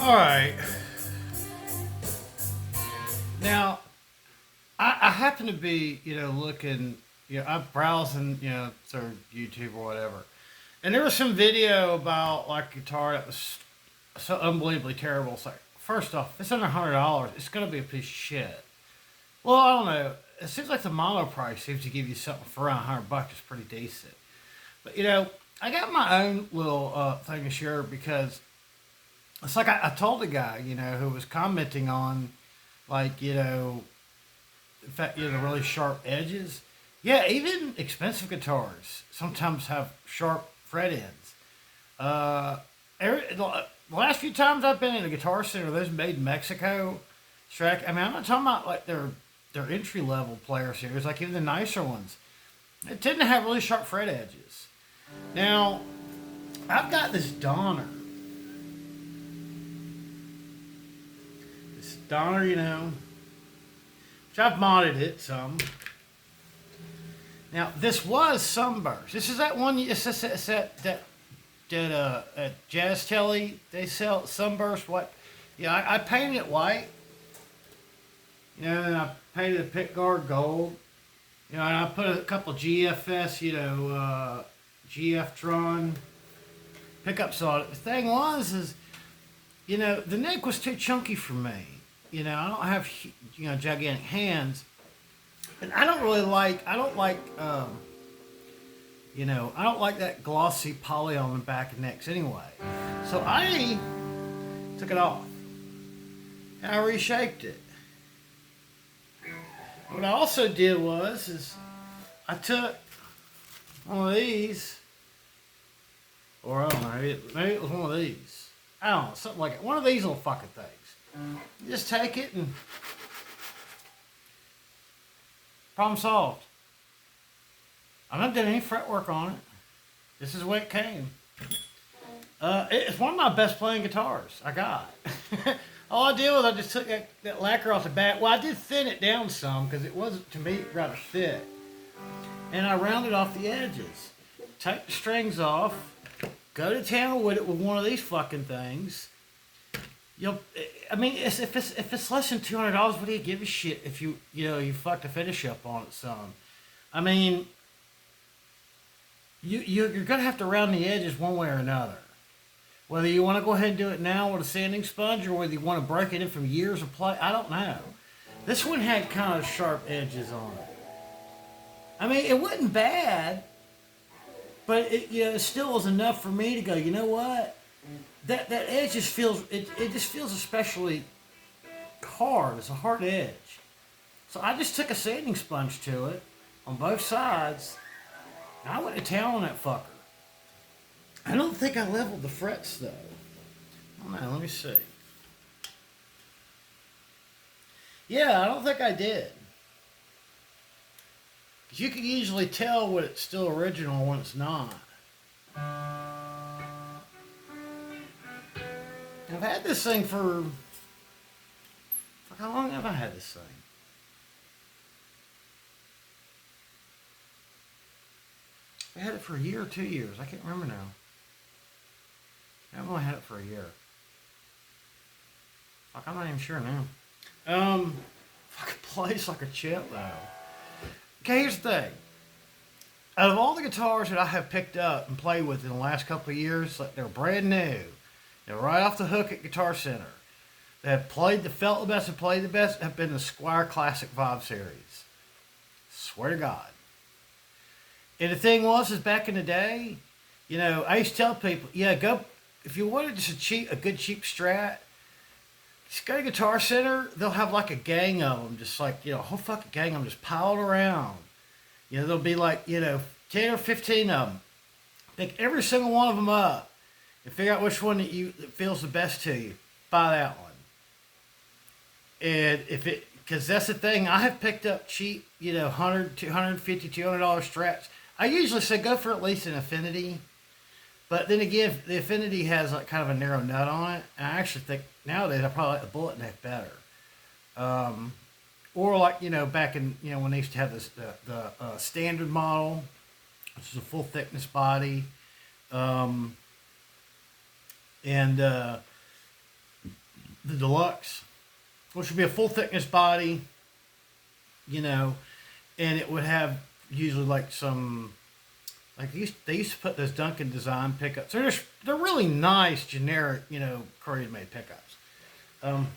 All right. Now, I happen to be, looking, I'm browsing, through YouTube or whatever. And there was some video about like a guitar that was so unbelievably terrible. It's like, first off, it's under $100. It's going to be a piece of shit. Well, I don't know. It seems like the mono price seems to give you something for around $100. It's pretty decent. But, I got my own little thing to share because it's like I told the guy, who was commenting on, like, in fact, the really sharp edges. Yeah, even expensive guitars sometimes have sharp fret ends. Uh, the last few times I've been in a guitar center, those made in Mexico, Strat. I mean, I'm not talking about like their entry level players here. It's like even the nicer ones. They tend to have really sharp fret edges. Now, I've got this Donner. This Donner, which I've modded it some. Now, this was Sunburst. This is that one. It's that at Jazz Tele they sell Sunburst. What? Yeah, I painted it white. And I painted the pick guard gold. And I put a couple GFS, GF Tron pickups on it. The thing is, the neck was too chunky for me. I don't have, gigantic hands. And I don't like, I don't like that glossy poly on the back of necks anyway. So I took it off and I reshaped it. What I also did is I took one of these, or I don't know, maybe it was one of these. I don't know, something like it. One of these little fucking things. You just take it and problem solved. I'm not doing any fretwork on it. This is the way it came. It's one of my best playing guitars I got. All I did was I just took that lacquer off the back. Well, I did thin it down some because it wasn't, to me, rather thick. And I rounded off the edges. Take the strings off. Go to town with it with one of these fucking things. I mean, if it's less than $200, what do you give a shit if you fuck the finish up on it some? I mean, you're gonna have to round the edges one way or another. Whether you want to go ahead and do it now with a sanding sponge or whether you want to break it in from years of play, I don't know. This one had kind of sharp edges on it. I mean, it wasn't bad, but it still was enough for me to go, you know what? That edge just feels, it just feels especially hard. It's a hard edge. So I just took a sanding sponge to it on both sides, and I went to town on that fucker. I don't think I leveled the frets though. I don't know, let me see. Yeah, I don't think I did. 'Cause you can usually tell when it's still original when it's not. I've had this thing for how long have I had this thing? I had it for a year or 2 years. I can't remember now. I've only had it for a year. Fuck, I'm not even sure now. Fucking plays like a chip though. Okay, here's the thing. Out of all the guitars that I have picked up and played with in the last couple of years, like they're brand new. They're right off the hook at Guitar Center. They have felt the best, and played the best, have been the Squire Classic Vibe Series. Swear to God. And the thing is back in the day, I used to tell people, go, if you wanted just a good cheap Strat, just go to Guitar Center, they'll have like a gang of them, just like, a whole fucking gang of them just piled around. There'll be like, 10 or 15 of them. Pick every single one of them up and figure out which one that feels the best to you. Buy that one. And because that's the thing, I have picked up cheap, $100, $250, $200 Strats. I usually say go for at least an Affinity. But then again, the Affinity has like kind of a narrow nut on it. And I actually think nowadays I probably like the Bullet neck better. Or like, back in, when they used to have the standard model, which is a full thickness body. And the deluxe, which would be a full thickness body, you know, and it would have usually like some, like they used to put those Duncan design pickups. They're really nice generic, you know, Korean made pickups. Um,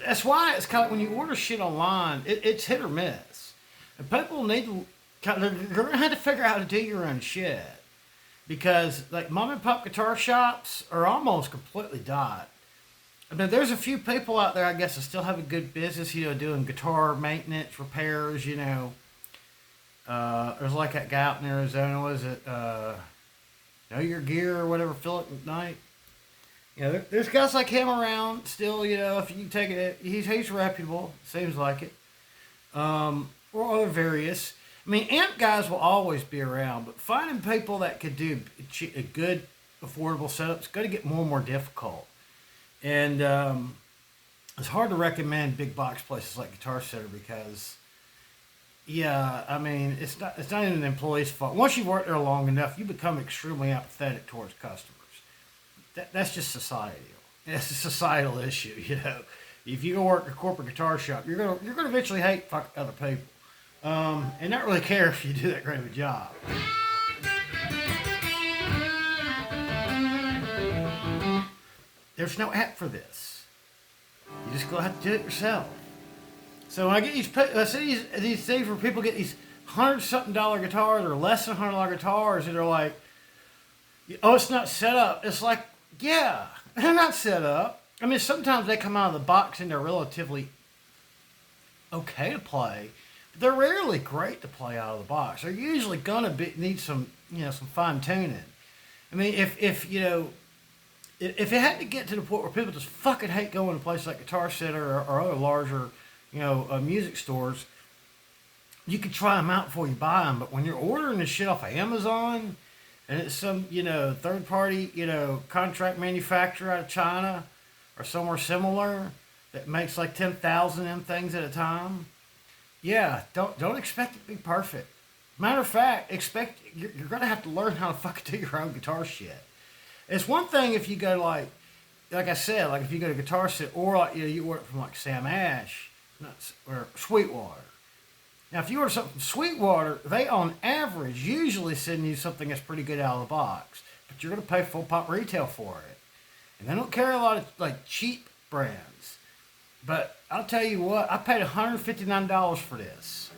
that's why it's kind of when you order shit online, it's hit or miss, and people need to. You're gonna have to figure out how to do your own shit because like mom and pop guitar shops are almost completely died. I mean, there's a few people out there, I guess, that still have a good business, you know, doing guitar maintenance, repairs, you know. There's like that guy out in Arizona, was it, Know Your Gear or whatever, Philip McKnight. You know, there's guys like him around still, you know, if you take it, he's reputable, seems like it. Or other various. I mean, amp guys will always be around, but finding people that could do a good, affordable setup is going to get more and more difficult. And it's hard to recommend big box places like Guitar Center because, yeah, I mean, it's not even an employee's fault. Once you've worked there long enough, you become extremely apathetic towards customers. That's just societal. It's a societal issue, you know. If you go work at a corporate guitar shop, you're gonna eventually hate fuck other people, and not really care if you do that great of a job. There's no app for this. You just go have to do it yourself. So when I get these things where people get these $100-something guitars or less than $100 guitars, and they're like, "Oh, it's not set up." It's like, yeah, they're not set up. I mean, sometimes they come out of the box and they're relatively okay to play, but they're rarely great to play out of the box. They're usually gonna need some, you know, some fine tuning. I mean, if you know, if it had to get to the point where people just fucking hate going to places like Guitar Center or other larger, you know, music stores, you could try them out before you buy them. But when you're ordering this shit off of Amazon, and it's some, you know, third party, you know, contract manufacturer out of China or somewhere similar that makes like 10,000 of them things at a time, yeah, don't expect it to be perfect. Matter of fact, you're gonna have to learn how to fucking do your own guitar shit. It's one thing if you go like I said, like if you go to Guitar Center or like, you know, you order from like Sam Ash, or Sweetwater. Now, if you order something from Sweetwater, they on average usually send you something that's pretty good out of the box, but you're gonna pay full pop retail for it, and they don't carry a lot of like cheap brands. But I'll tell you what, I paid $159 for this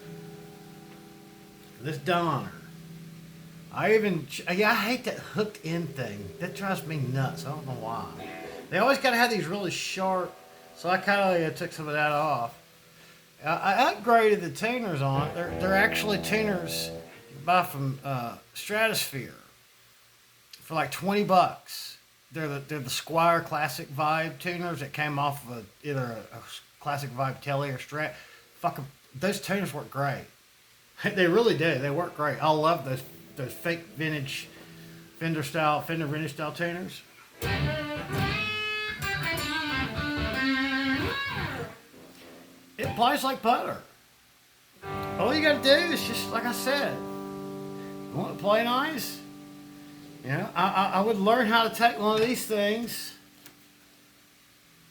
Donner. I hate that hooked in thing. That drives me nuts. I don't know why. They always got to have these really sharp, so I kind of took some of that off. I upgraded the tuners on it. They're actually tuners you can buy from Stratosphere for like $20. They're the Squire Classic Vibe tuners that came off of either a Classic Vibe Tele or Strat. Fucking, those tuners work great. They really do. They work great. I love those fake vintage Fender vintage style tuners. It plays like butter. All you gotta do is just, like I said, you want to play nice? You know, I would learn how to take one of these things.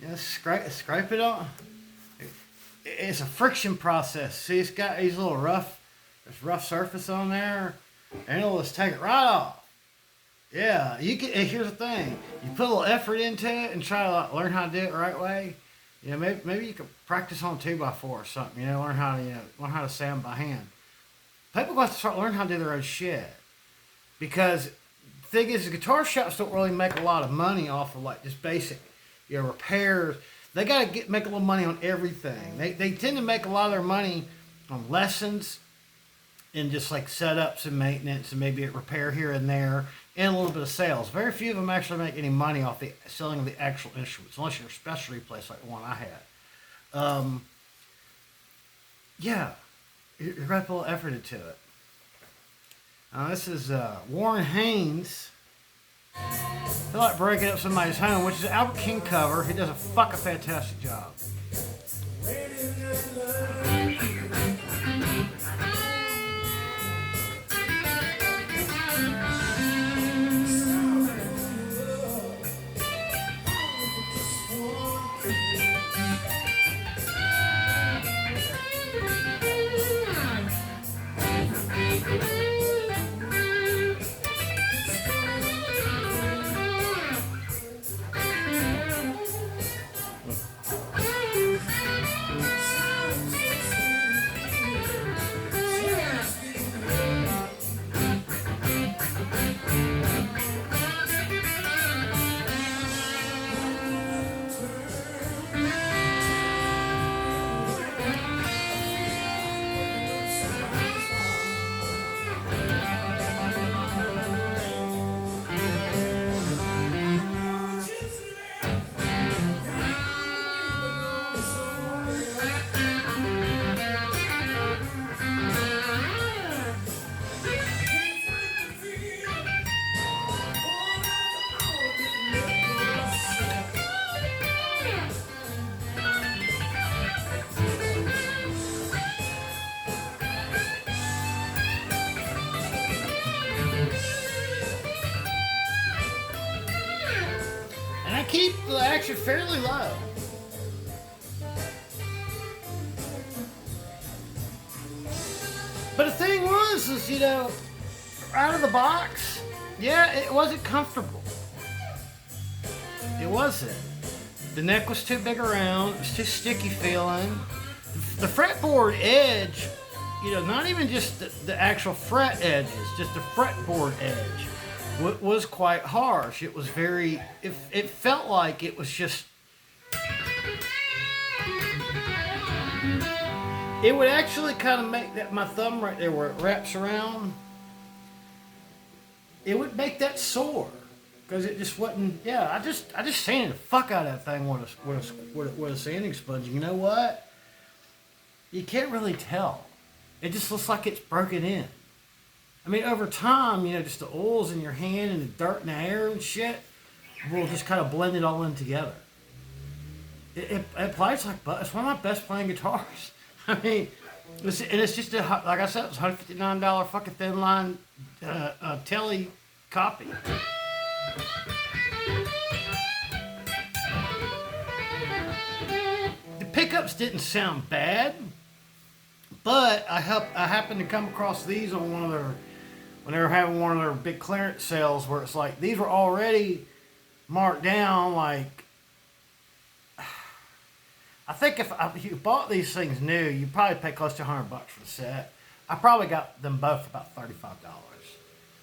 You know, scrape it on. It's a friction process. See, it's got these little rough surface on there, and it'll just take it right off. Yeah, you can. Here's the thing: you put a little effort into it and try to like, learn how to do it the right way. You know, maybe you could practice on 2x4 or something. You know, learn how to sand by hand. People have to start learning how to do their own shit, because the thing is, the guitar shops don't really make a lot of money off of like just basic, you know, repairs. They gotta make a little money on everything. They tend to make a lot of their money on lessons and just like setups and maintenance and maybe a repair here and there and a little bit of sales. Very few of them actually make any money off the selling of the actual instruments, unless you're a specialty place like the one I had. Yeah, you're going to put a little effort into it. This is Warren Haynes. I feel like breaking up somebody's home, which is an Albert King cover. He does a fucking fantastic job. keep the action fairly low. But the thing was, is, you know, out of the box, yeah, it wasn't comfortable. It wasn't. The neck was too big around. It was too sticky feeling. The fretboard edge, you know, not even just the actual fret edges, just the fretboard edge was quite harsh. It was very, it felt like it was just, it would actually kind of make that, my thumb right there where it wraps around, it would make that sore. Because it just wasn't, yeah, I just sanded the fuck out of that thing with a sanding sponge. You know what? You can't really tell. It just looks like it's broken in. I mean, over time, you know, just the oils in your hand and the dirt and the air and shit will just kind of blend it all in together. It plays like, it's one of my best playing guitars. I mean, it's just, like I said, it was $159 fucking thinline tele copy. The pickups didn't sound bad, but I happened to come across these on one of their, when they were having one of their big clearance sales, where it's like these were already marked down. Like, I think if you bought these things new, you probably pay close to $100 for the set. I probably got them both for about $35.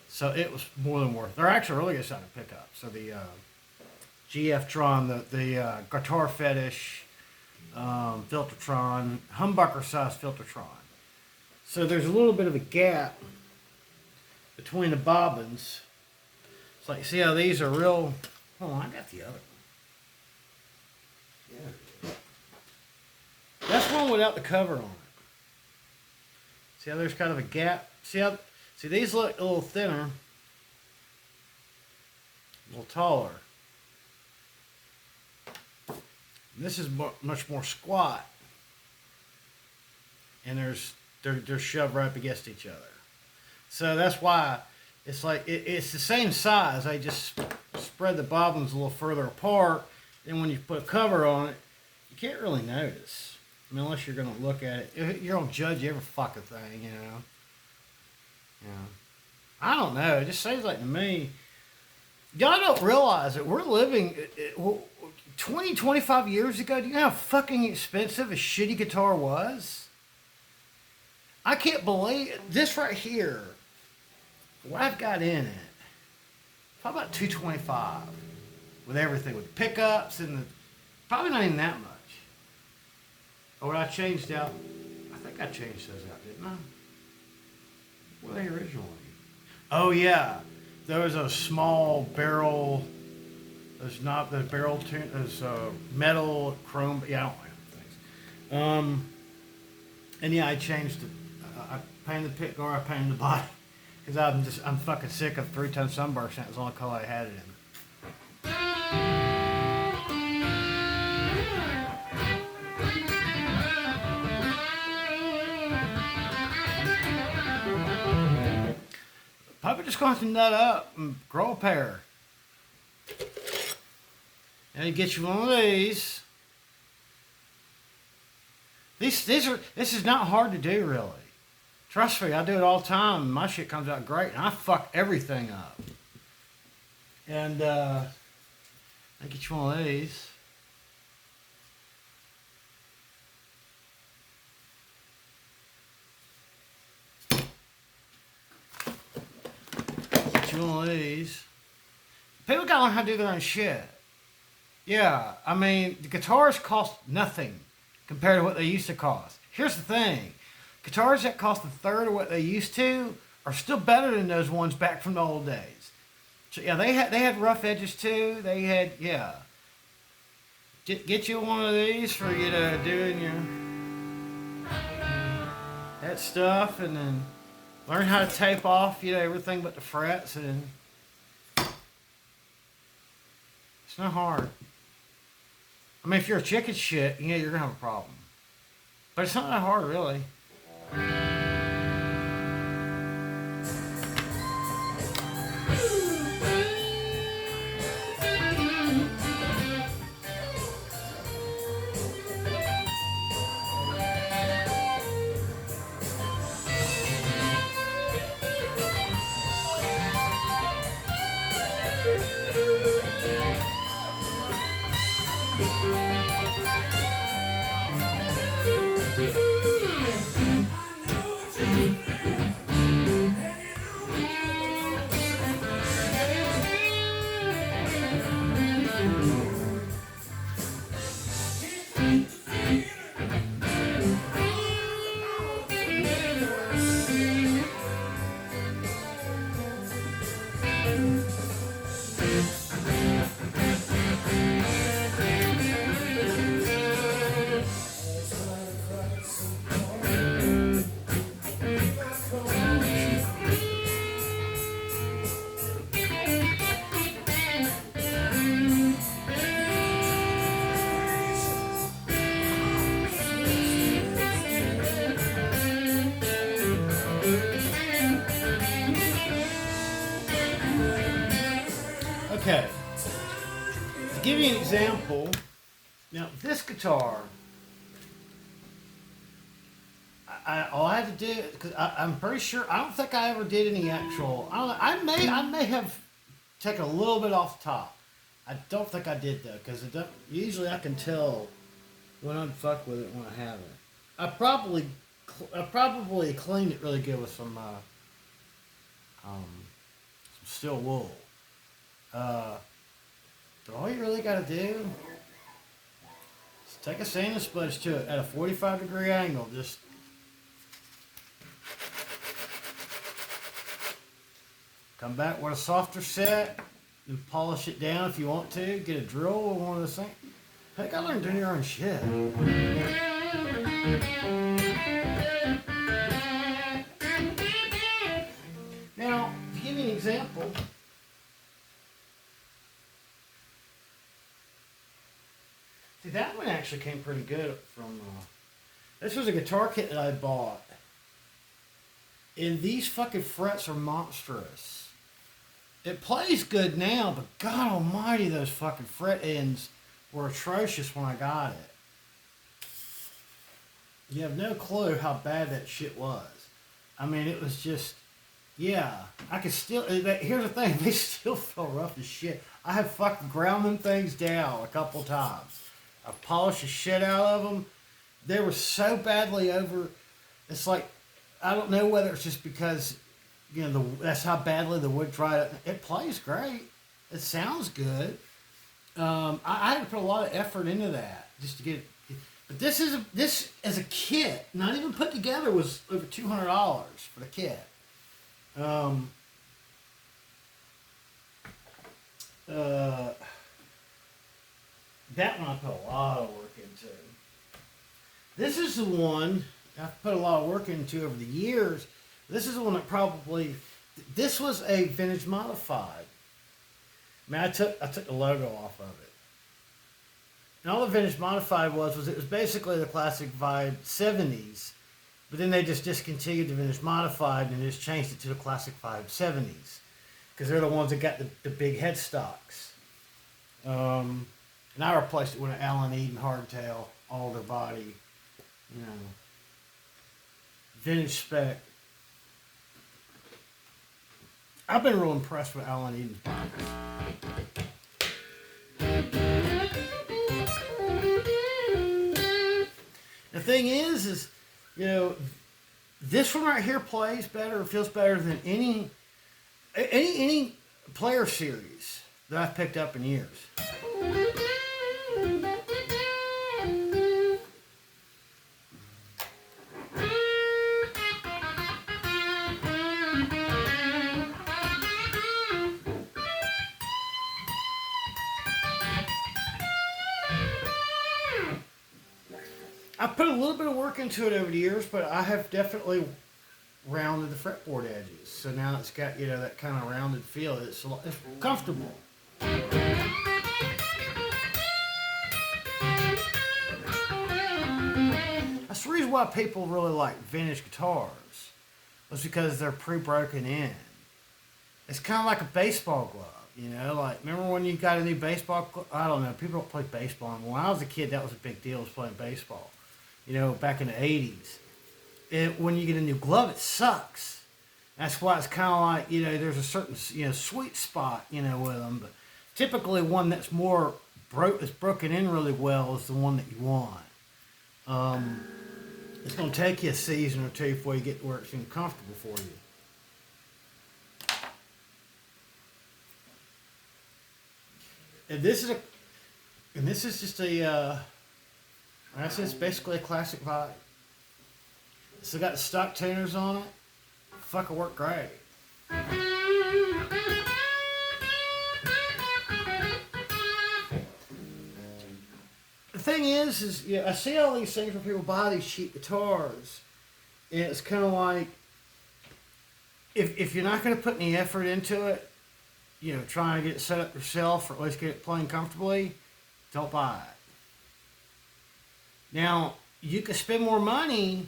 So it was more than worth it. They're actually really good sounding pickups. So the GF Tron, the Guitar Fetish, Filtertron, humbucker size Filtertron. So there's a little bit of a gap between the bobbins. It's like, see how these are real. Hold on, I got the other one. Yeah. That's one without the cover on it. See how there's kind of a gap? See, these look a little thinner, a little taller. This is much more squat, and they're shoved right up against each other. So that's why it's like it's the same size. I just spread the bobbins a little further apart. Then when you put a cover on it, you can't really notice. I mean, unless you're gonna look at it, you're gonna judge every fucking thing, you know. Yeah. I don't know. It just seems like to me, y'all don't realize that we're living 20, 25 years ago. Do you know how fucking expensive a shitty guitar was? I can't believe this right here. What I've got in it, probably about $225 with everything, with pickups and the, probably not even that much. But what I changed out, I think I changed those out, didn't I? What were they originally? Oh yeah, there was a small barrel. There's not the barrel tune. There's metal, chrome. Yeah, I don't have things. And yeah, I changed it. I painted the pick guard. I painted the body because I'm fucking sick of 3-tone sunburst. That was the only color I had it in. Probably just going to nut up and grow a pair. And you get you one of these. This is not hard to do, really. Trust me, I do it all the time. My shit comes out great, and I fuck everything up. And I get you one of these. One of these. People gotta learn how to do their own shit. Yeah, I mean, the guitars cost nothing compared to what they used to cost. Here's the thing. Guitars that cost a third of what they used to are still better than those ones back from the old days. So yeah, they had rough edges too. They had, yeah. Get you one of these for you to doing your that stuff, and then learn how to tape off, you know, everything but the frets, and it's not hard. I mean, if you're a chicken shit, yeah, you're gonna have a problem. But it's not that hard, really. Okay, to give you an example, now this guitar, all I had to do, because I'm pretty sure, I don't think I ever did any actual, I don't know, I may have taken a little bit off the top. I don't think I did though, because usually I can tell when I'm fuck with it when I haven't. I probably cleaned it really good with some steel wool. But all you really got to do is take a sanding sponge to it at a 45-degree angle. Just come back with a softer set and polish it down if you want to. Get a drill or one of those things. Heck, I learned doing your own shit. Now, to give you an example, see, that one actually came pretty good from, this was a guitar kit that I bought. And these fucking frets are monstrous. It plays good now, but God almighty, those fucking fret ends were atrocious when I got it. You have no clue how bad that shit was. I mean, it was just, yeah. I could still, here's the thing, they still feel rough as shit. I have fucking ground them things down a couple times. I polished the shit out of them. They were so badly over, it's like, I don't know whether it's just because, you know, that's how badly the wood dried up. It plays great. It sounds good. I had to put a lot of effort into that just to get it. But this as a kit, not even put together, was over $200 for the kit. That one I put a lot of work into. This is the one I've put a lot of work into over the years. This is the one that probably, this was a vintage modified. I mean, I took the logo off of it. And all the vintage modified was it was basically the classic vibe 70s, but then they just discontinued the vintage modified and just changed it to the classic vibe 70s, because they're the ones that got the big headstocks. And I replaced it with an Allen Eden hardtail, alder body, you know, vintage spec. I've been real impressed with Allen Eden's bodies. The thing is, you know, this one right here plays better, feels better than any player series that I've picked up in years. I've put a little bit of work into it over the years, but I have definitely rounded the fretboard edges. So now it's got, you know, that kind of rounded feel. It's comfortable. That's the reason why people really like vintage guitars, was because they're pre-broken in. It's kind of like a baseball glove. You know, like, remember when you got a new baseball glove? I don't know, people don't play baseball anymore. When I was a kid, that was a big deal, was playing baseball. You know, back in the 80s. When you get a new glove, it sucks. That's why it's kind of like, you know, there's a certain, you know, sweet spot, you know, with them. But typically one that's more that's broken in really well is the one that you want. It's going to take you a season or two before you get to where it's comfortable for you. And this is just a, like I said, it's basically a classic vibe. Still got the stock tuners on it. Fucking work great. The thing is yeah, I see all these things where people buy these cheap guitars, and it's kind of like, if you're not going to put any effort into it, you know, trying to get it set up yourself, or at least get it playing comfortably, don't buy it. Now, you can spend more money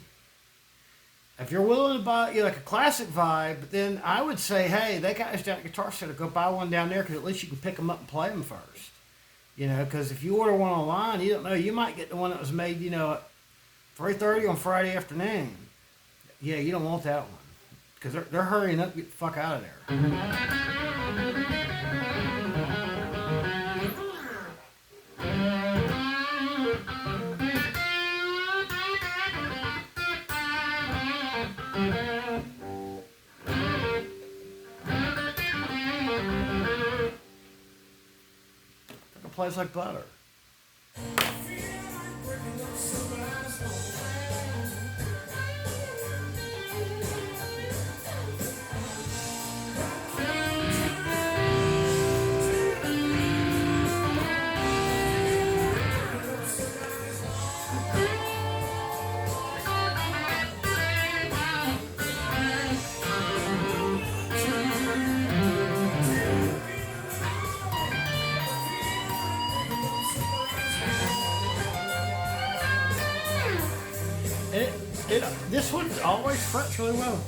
If you're willing to buy like a classic vibe, but then I would say, hey, they guys down at Guitar Center, go buy one down there because at least you can pick them up and play them first. Because if you order one online, you don't know, you might get the one that was made, at 3:30 on Friday afternoon. Yeah, you don't want that one because they're hurrying up to get the fuck out of there. It plays like butter. This one always frets really well.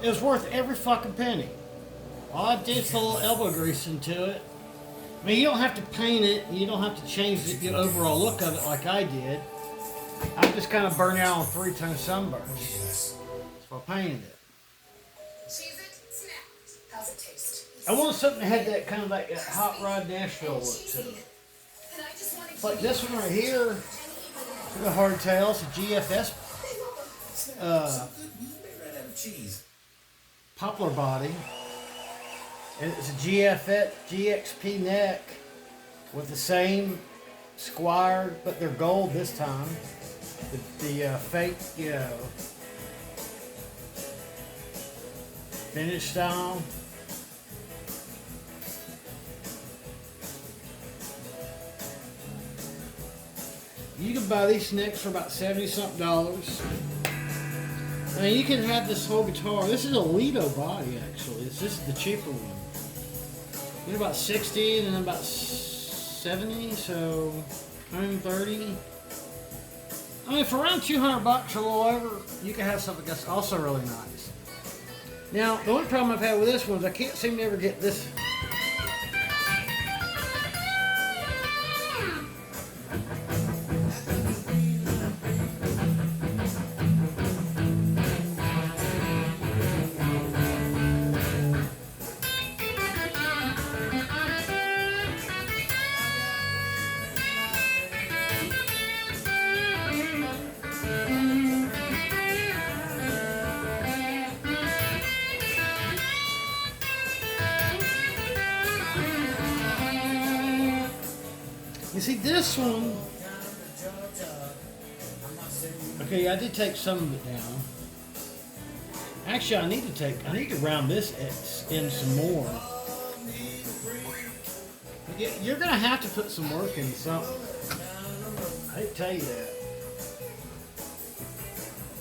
It was worth every fucking penny. All I did is a little elbow grease into it. I mean, you don't have to paint it. You don't have to change the overall look of it like I did. I just kind of burned out on 3-tone sunburns. So I painted it. I wanted something that had that kind of like that hot rod Nashville look to it. It's like this one right here. The hardtail. It's a GFS poplar body. And it's a GXP neck. with the same Squire, but they're gold this time. The fake, vintage style. You can buy these snicks for about $70-something. I mean, you can have this whole guitar. This is a Lido body, actually. This is the cheaper one. You get about 60 and then about 70, so 130. I mean, for around $200 or a little over, you can have something that's also really nice. Now, the only problem I've had with this one is I can't seem to ever get this. You see this one, okay, I did take some of it down. Actually, I need to round this in some more. You're gonna have to put some work into something. I hate to tell you that.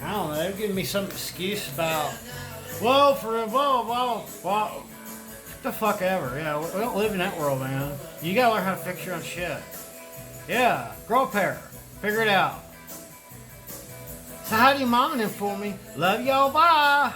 I don't know, they're giving me some excuse about, whoa, get the fuck ever. Yeah, we don't live in that world, man. You gotta learn how to fix your own shit. Yeah, grow a pair. Figure it out. So how do you mom and them for me? Love y'all, bye.